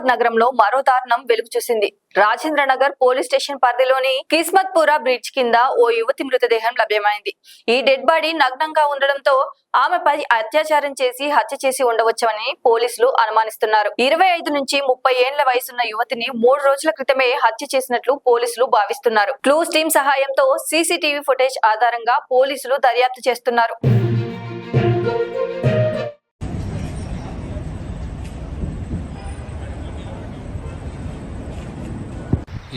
హైదరాబాద్ నగరంలో మరో దారుణం వెలుగు చూసింది. రాజేంద్ర నగర్ పోలీస్ స్టేషన్ పరిధిలోని కిస్మత్పురా బ్రిడ్జ్ కింద ఓ యువతి మృతదేహం లభ్యమైంది. ఈ డెడ్ బాడీ నగ్నంగా ఉండడంతో ఆమెపై అత్యాచారం చేసి హత్య చేసి ఉండవచ్చని పోలీసులు అనుమానిస్తున్నారు. 25 నుంచి 30 ఏళ్ల వయసున్న యువతిని 3 రోజుల క్రితమే హత్య చేసినట్లు పోలీసులు భావిస్తున్నారు. క్లూస్ టీం సహాయంతో సీసీటీవీ ఫుటేజ్ ఆధారంగా పోలీసులు దర్యాప్తు చేస్తున్నారు.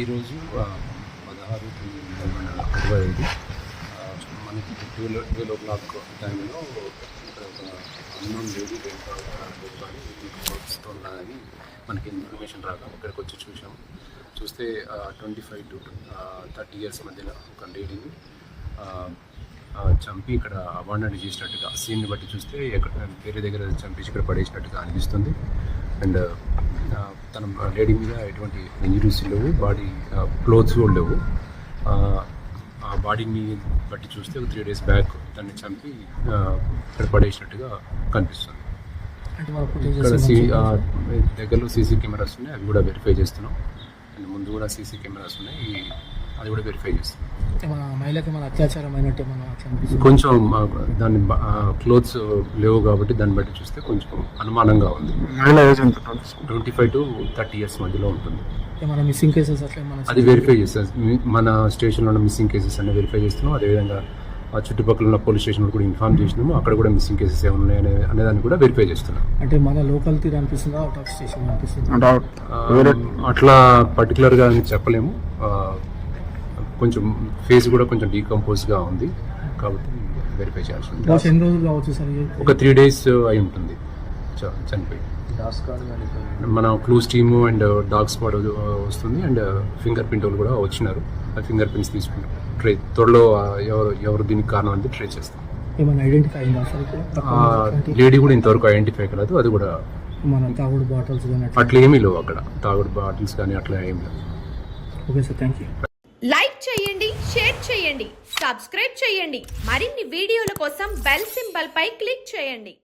ఈరోజు 16/2025 మనకి 12 o'clock టైంలో ఒక అన్నోన్ లేడీ వస్తుందని మనకి ఇన్ఫర్మేషన్ రాగా ఇక్కడికి వచ్చి చూసాము. చూస్తే 25 to 30 years మధ్యలో ఒక లేడీని చంపి ఇక్కడ అబాండన్ చేసినట్టుగా సీన్ని బట్టి చూస్తే వేరే దగ్గర చంపేసి ఇక్కడ పడేసినట్టుగా అనిపిస్తుంది. అండ్ తన లేడీ మీద ఎటువంటి ఇంజరీస్ లేవు, బాడీ క్లోత్స్ కూడా లేవు. ఆ బాడీని బట్టి చూస్తే 3 days బ్యాక్ దాన్ని చంపి ఇక్కడ పడేసినట్టుగా కనిపిస్తుంది. ఇక్కడ దగ్గరలో సీసీ కెమెరాస్ ఉన్నాయి, అవి కూడా వెరిఫై చేస్తున్నాం. అండ్ ముందు కూడా సీసీ కెమెరాస్ ఉన్నాయి, అది కూడా వెరిఫై చేస్తున్నాం. కొంచెం దాని క్లోత్స్ లేవు కాబట్టి దాన్ని బట్టి చూస్తే కొంచెం అనుమానంగా ఉంది. 25 to 30 years మధ్యలో ఉంటుంది. అది వెరిఫై చేస్తాం. మన స్టేషన్లో ఉన్న మిస్సింగ్ కేసెస్ అన్ని వెరిఫై చేస్తున్నాం. అదేవిధంగా ఆ చుట్టుపక్కల ఉన్న పోలీస్ స్టేషన్ కూడా ఇన్ఫార్మ్ చేసినాము. అక్కడ కూడా మిస్సింగ్ కేసెస్ ఏమున్నాయి అనేదాన్ని కూడా వెరిఫై చేస్తున్నాం. అంటే మన లోకల్ తీరు అనిపిస్తుందా, అవుట్ ఆఫ్ స్టేషన్ అనిపిస్తుందా? అట్లా పర్టికులర్గా అని చెప్పలేము. కొంచెం ఫేస్ కూడా కొంచెం డీకంపోజ్గా ఉంది కాబట్టి వెరిఫై చేయాల్సి ఉంటుంది. ఎన్ని రోజులు కావచ్చు సార్? ఒక 3 days అయి ఉంటుంది చనిపోయి. మన clues team and dog squad వస్తుంది అండ్ ఫింగర్ ప్రింట్ వాళ్ళు కూడా వచ్చినారు. ఆ ఫింగర్ ప్రింట్స్ తీసుకుంటాం. త్వరలో ఎవరు దీనికి కారణం అంటే ట్రై చేస్తాం. ఏమైనా ఐడెంటిఫై అయిందా సార్? లేడీ కూడా ఇంతవరకు ఐడెంటిఫై కాలేదు. అది కూడా మన తాగుడు బాటిల్స్ కానీ అట్లా ఏమీ లేవు అక్కడ. తాగుడు బాటిల్స్ కానీ అట్లా ఏమీ లేవు. Okay sir, thank you. Like చేయండి, షేర్ చేయండి, సబ్స్క్రైబ్ చేయండి. మరిన్ని వీడియోల కోసం బెల్ సింబల్ పై క్లిక్ చేయండి.